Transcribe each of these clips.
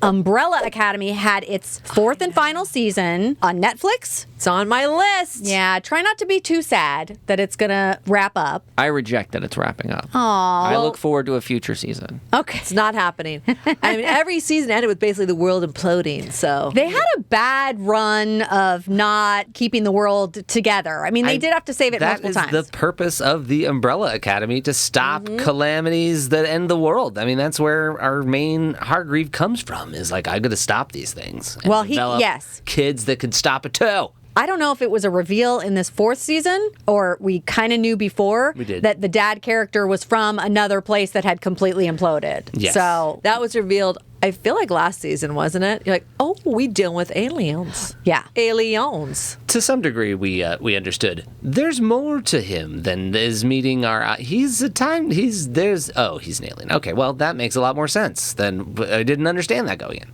Umbrella Academy had its fourth and final season on Netflix. It's on my list. Yeah, try not to be too sad that it's going to wrap up. I reject that it's wrapping up. Aww. I look forward to a future season. Okay. It's not happening. I mean, every season ended with basically the world imploding, so. They had a bad run of not keeping the world together. I mean, they did have to save it multiple times. That is the purpose of the Umbrella Academy, to stop calamities that end the world. I mean, that's where our main Hargreave comes from, is like, I'm going to stop these things. And develop kids that could stop it too. I don't know if it was a reveal in this fourth season, or we kind of knew before that the dad character was from another place that had completely imploded. Yes. So that was revealed, I feel like last season, wasn't it? You're like, oh, we dealing with aliens. Yeah. Aliens. To some degree, we understood. There's more to him than is meeting our. He's an alien. Okay, well, that makes a lot more sense than I didn't understand that going in.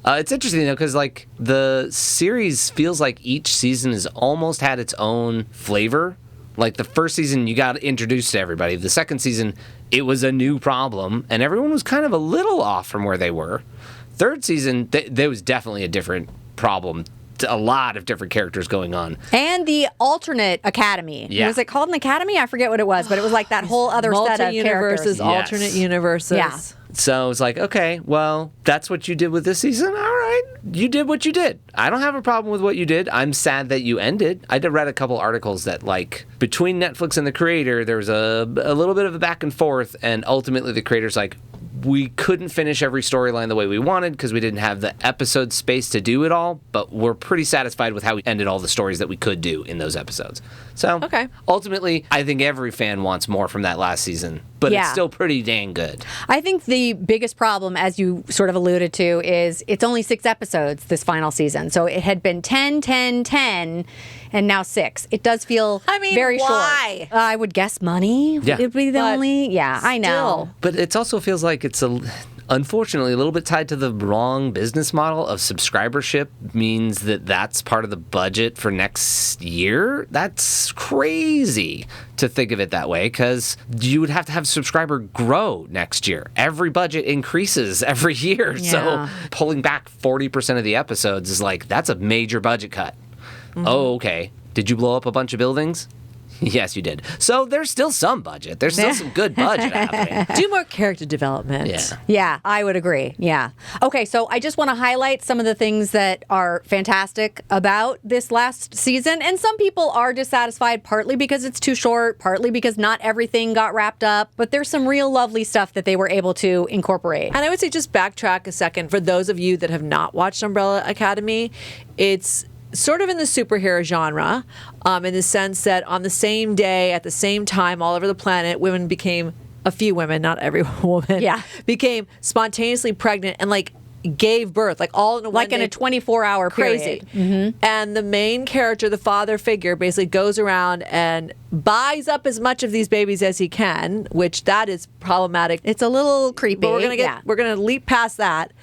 It's interesting, though, because, like, the series feels like each season has almost had its own flavor. Like, the first season, you got introduced to everybody. The second season, it was a new problem, and everyone was kind of a little off from where they were. Third season, there was definitely a different problem. A lot of different characters going on. And the alternate academy. Yeah. Was it called an academy? I forget what it was, but it was like that whole other set of characters. Alternate universes. Yeah. So it's like, okay, well, that's what you did with this season? All right. You did what you did. I don't have a problem with what you did. I'm sad that you ended. I read a couple articles that, like, between Netflix and the creator, there was a little bit of a back and forth, and ultimately the creator's like, we couldn't finish every storyline the way we wanted because we didn't have the episode space to do it all, but we're pretty satisfied with how we ended all the stories that we could do in those episodes. So, ultimately, I think every fan wants more from that last season, but it's still pretty dang good. I think the biggest problem, as you sort of alluded to, is it's only 6 episodes this final season. So it had been 10, 10, 10, and now 6. It does feel very why? short. I would guess money would be the only. Yeah, I know. But it also feels like it's unfortunately a little bit tied to the wrong business model of subscribership. Means that's part of the budget for next year. That's crazy to think of it that way, because you would have to have subscriber grow next year. Every budget increases every year. So pulling back 40% of the episodes is like, that's a major budget cut. Oh, okay. Did you blow up a bunch of buildings? Yes, you did. So there's still some budget. There's still some good budget happening. Do more character development. Yeah, I would agree. Yeah. Okay, so I just want to highlight some of the things that are fantastic about this last season. And some people are dissatisfied, partly because it's too short, partly because not everything got wrapped up. But there's some real lovely stuff that they were able to incorporate. And I would say just backtrack a second. For those of you that have not watched Umbrella Academy, it's sort of in the superhero genre, in the sense that on the same day, at the same time, all over the planet, a few women, not every woman, became spontaneously pregnant and, like, gave birth, like, all in a like in a 24-hour crazy. period. And the main character, the father figure, basically goes around and buys up as much of these babies as he can, which that is problematic. It's a little creepy. But we're gonna leap past that,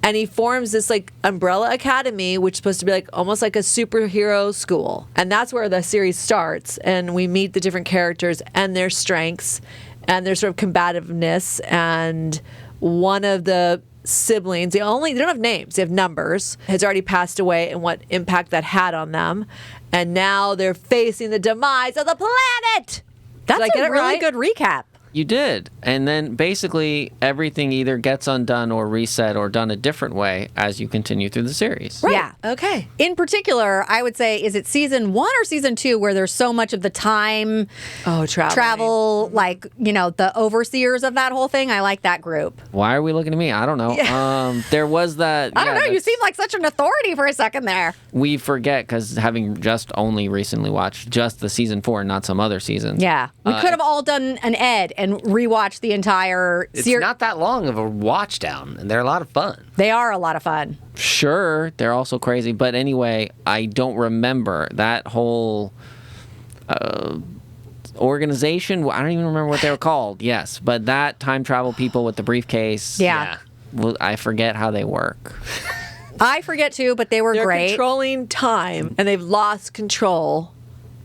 and he forms this, like, Umbrella Academy, which is supposed to be like almost like a superhero school, and that's where the series starts. And we meet the different characters and their strengths and their sort of combativeness. And one of the siblings, they don't have names, they have numbers, has already passed away, and what impact that had on them. And now they're facing the demise of the planet. That's a really right? good recap. You did. And then basically everything either gets undone or reset or done a different way as you continue through the series. Right. Yeah. Okay. In particular, I would say, is it season 1 or season 2 where there's so much of the time travel, like, the overseers of that whole thing? I like that group. Why are we looking at me? I don't know. Yeah. There was that. I don't know. You seem like such an authority for a second there. We forget, because having just only recently watched just the season 4 and not some other seasons. Yeah. We could have all done an Ed and rewatch the entire series. It's not that long of a watch down, and they're a lot of fun. They are a lot of fun. Sure, they're also crazy, but anyway, I don't remember that whole organization. I don't even remember what they were called. Yes, but that time travel people with the briefcase. Yeah. Well, I forget how they work. I forget too, but they're great. They're controlling time, and they've lost control.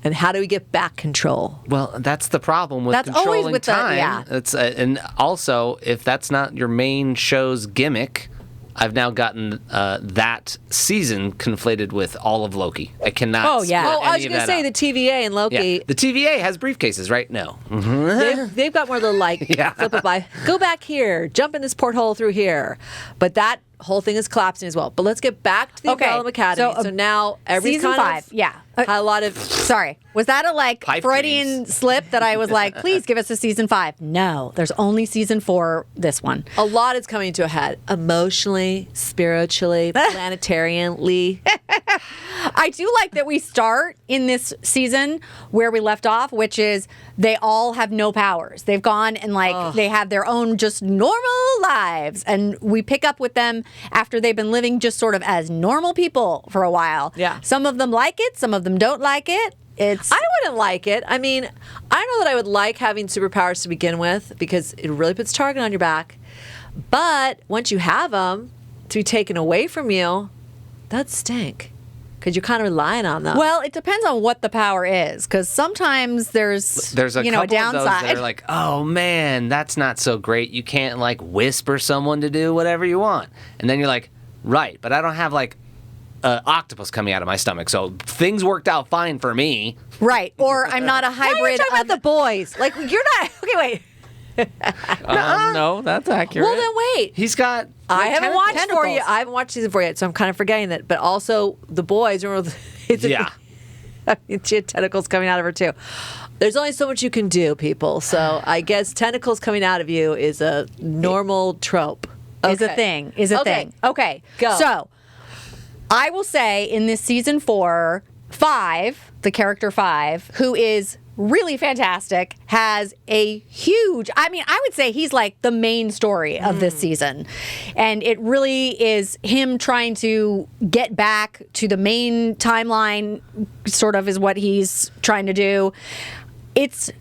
And how do we get back control? Well, that's the problem with that's controlling always with time. Yeah. It's and also, if that's not your main show's gimmick, I've now gotten that season conflated with all of Loki. I cannot. Oh, yeah. split Oh, I was any of going to that say up. the TVA and Loki. Yeah. The TVA has briefcases, right? No. They've got more little Yeah. flip it by. Go back here. Jump in this porthole through here. But that whole thing is collapsing as well. But let's get back to the Okay, Umbrella Academy. So now every season kind 5, of yeah. had a lot of. Sorry. Was that a Pipe Freudian dreams. slip that I was like, please give us a season 5? No, there's only season 4, this one. A lot is coming to a head emotionally, spiritually, planetarianly. I do like that we start in this season where we left off, which is they all have no powers. They've gone and they have their own just normal lives. And we pick up with them after they've been living just sort of as normal people for a while. Yeah. Some of them like it. Some of them don't like it. I wouldn't like it. I mean, I don't know that I would like having superpowers to begin with because it really puts target on your back. But once you have them, to be taken away from you, that stink. Because you're kind of relying on them. Well, it depends on what the power is, because sometimes there's There's a a couple of those downside. that are like, oh man, that's not so great. You can't whisper someone to do whatever you want. And then you're like, right, but I don't have octopus coming out of my stomach, so things worked out fine for me. Right, or I'm not a Now you're hybrid talking of about the boys. Like, you're not. Okay, wait. No, that's accurate. Well, then wait. He's got. I haven't watched tentacles. 4 yet. I haven't watched season 4 yet, so I'm kind of forgetting that. But also, the boys, Yeah. she had tentacles coming out of her too. There's only so much you can do, people. So I guess tentacles coming out of you is a normal trope. is a Okay. thing. Is a Okay. thing. Okay, Go. So I will say in this season 4, 5, the character 5, who is really fantastic, has a huge, I would say he's like the main story of this season. And it really is him trying to get back to the main timeline, sort of is what he's trying to do. It's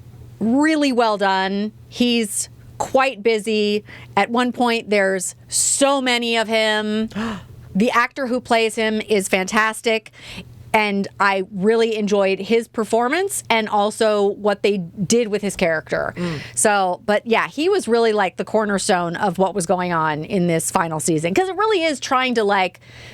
really well done. He's quite busy. At one point, there's so many of him. The actor who plays him is fantastic. And I really enjoyed his performance and also what they did with his character. So, but yeah, he was really like the cornerstone of what was going on in this final season. Because it really is trying to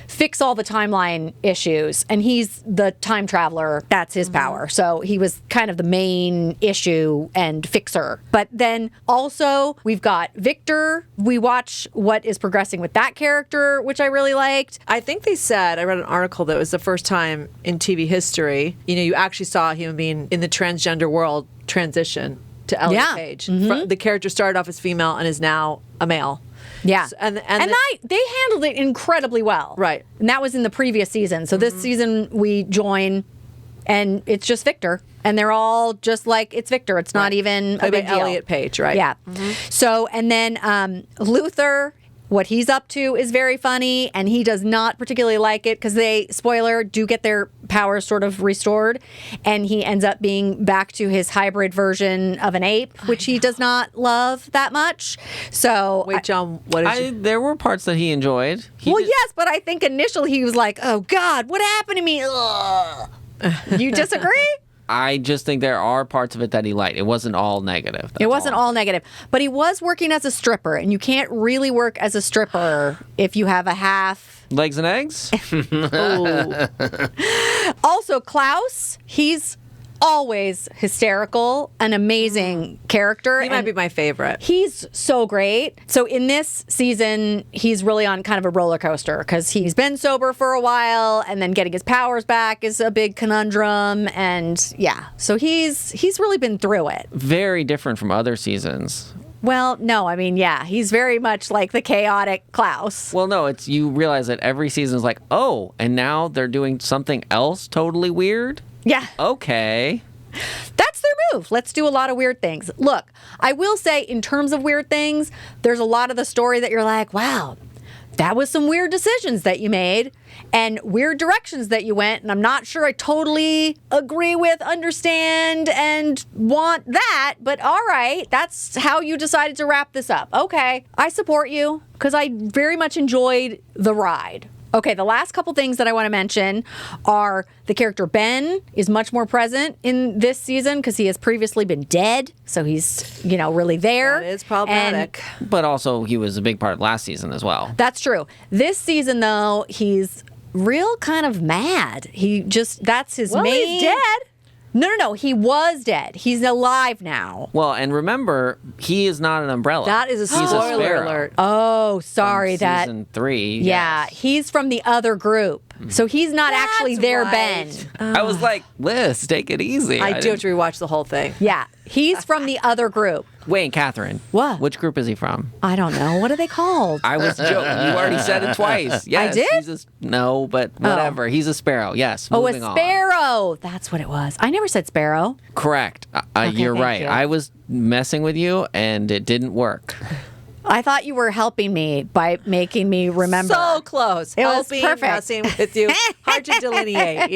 fix all the timeline issues. And he's the time traveler. That's his power. So he was kind of the main issue and fixer. But then also we've got Victor. We watch what is progressing with that character, which I really liked. I think they said, I read an article that it was the first time in TV history, you actually saw a human being in the transgender world transition to Elliot Yeah. Page. The character started off as female and is now a male. Yeah. So- they handled it incredibly well. Right. And that was in the previous season. So this season we join and it's just Victor. And they're all just like, it's Victor. It's not even a Played by big deal. Elliot Page, right? Yeah. So, and then Luther, what he's up to is very funny, and he does not particularly like it because they, spoiler, do get their powers sort of restored, and he ends up being back to his hybrid version of an ape, which he does not love that much. So, Wait, John, what did you... There were parts that he enjoyed. yes, but I think initially he was like, oh God, what happened to me? Ugh. You disagree? I just think there are parts of it that he liked. It wasn't all negative. It wasn't all negative, but he was working as a stripper, and you can't really work as a stripper if you have a half. Legs and eggs? Also, Klaus, he's always hysterical, an amazing character. He might and be my favorite. He's so great. So in this season, he's really on kind of a roller coaster because he's been sober for a while, and then getting his powers back is a big conundrum. And yeah, so he's really been through it. Very different from other seasons. Well, no, yeah, he's very much like the chaotic Klaus. Well, no, it's you realize that every season is like, oh, and now they're doing something else totally weird? Yeah. Okay. That's their move. Let's do a lot of weird things. Look, I will say in terms of weird things, there's a lot of the story that you're like, wow, that was some weird decisions that you made and weird directions that you went. And I'm not sure I totally agree with, understand, and want that. But all right, that's how you decided to wrap this up. Okay, I support you because I very much enjoyed the ride. Okay, the last couple things that I want to mention are the character Ben is much more present in this season because he has previously been dead. So he's, really there. That is problematic. But also, he was a big part last season as well. That's true. This season, though, he's real kind of mad. That's his main... he's dead. No. He was dead. He's alive now. Well, and remember, he is not an umbrella. That is a He's spoiler sparrow. alert. Oh, sorry. From That season 3. Yeah, yes. he's from the other group. So he's not actually That's their right. Ben. I was like, Liz, take it easy. I do have didn't- to rewatch the whole thing. Yeah, he's from the other group. Wait, Catherine. What? Which group is he from? I don't know. What are they called? I was joking. You already said it twice. Yes, did? No, but whatever. He's a sparrow. Yes. Oh, a moving on. sparrow. That's what it was. I never said sparrow. Correct. You're thank right. you. I was messing with you, and it didn't work. I thought you were helping me by making me remember. So close. It was Helping, perfect. messing with you. Hard to delineate,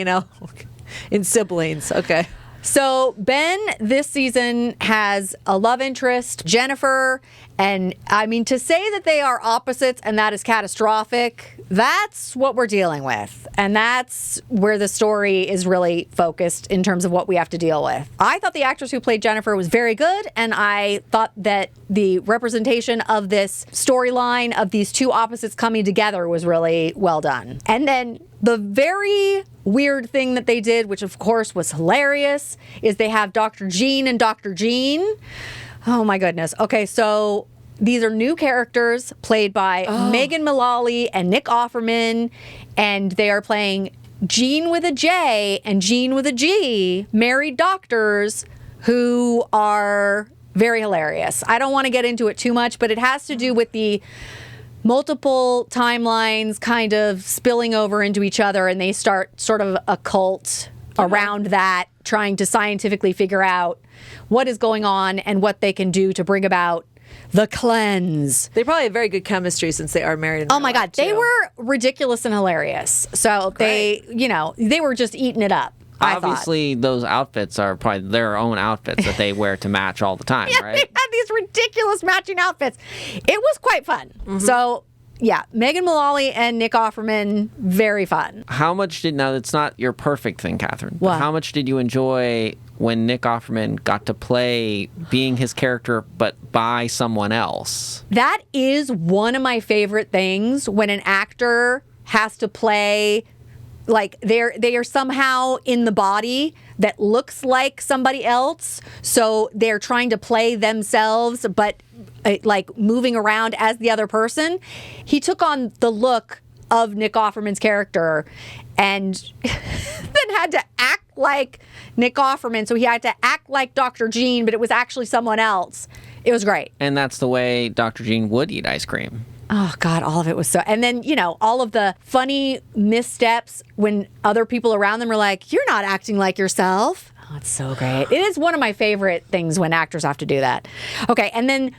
in siblings. Okay. So Ben this season has a love interest, Jennifer, and I mean to say that they are opposites and that is catastrophic, that's what we're dealing with. And that's where the story is really focused in terms of what we have to deal with. I thought the actress who played Jennifer was very good, and I thought that the representation of this storyline of these two opposites coming together was really well done. And then the very weird thing that they did, which of course was hilarious, is they have Dr. Jean and Dr. Jean. Oh my goodness. Okay, so these are new characters played by Megan Mullally and Nick Offerman, and they are playing Jean with a J and Jean with a G, married doctors who are very hilarious. I don't want to get into it too much, but it has to do with the multiple timelines kind of spilling over into each other, and they start sort of a cult around that, trying to scientifically figure out what is going on and what they can do to bring about the cleanse. They probably have very good chemistry since they are married. Oh my God, they were ridiculous and hilarious. So they were just eating it up. I thought. Obviously, those outfits are probably their own outfits that they wear to match all the time, Yeah, right? they had these ridiculous matching outfits. It was quite fun. So, yeah, Megan Mullally and Nick Offerman, very fun. How much now it's not your perfect thing, Catherine, but What? how much did you enjoy when Nick Offerman got to play being his character but by someone else? That is one of my favorite things when an actor has to play, like they are somehow in the body that looks like somebody else, so they're trying to play themselves but like moving around as the other person. He took on the look of Nick Offerman's character and then had to act like Nick Offerman, so he had to act like Dr. Jean, but it was actually someone else. It was great. And that's the way Dr. Jean would eat ice cream. Oh, God, all of it was so... And then, all of the funny missteps when other people around them are like, you're not acting like yourself. Oh, it's so great. It is one of my favorite things when actors have to do that. Okay, and then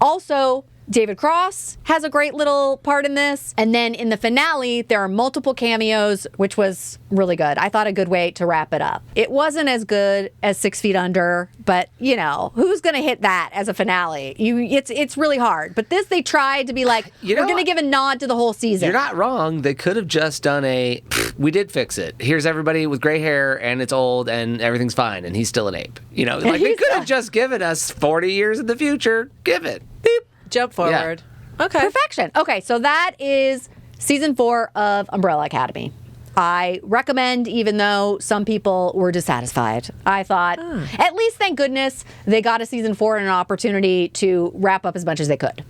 also... David Cross has a great little part in this. And then in the finale, there are multiple cameos, which was really good. I thought a good way to wrap it up. It wasn't as good as 6 Feet Under, but, who's going to hit that as a finale? It's really hard. But this, they tried to be like, we're going to give a nod to the whole season. You're not wrong. They could have just done we did fix it. Here's everybody with gray hair, and it's old, and everything's fine, and he's still an ape. They could have just given us 40 years in the future. Give it. Beep. Jump forward. Okay. Perfection. Okay, so that is season 4 of Umbrella Academy. I recommend, even though some people were dissatisfied. I thought, at least thank goodness they got a season 4 and an opportunity to wrap up as much as they could.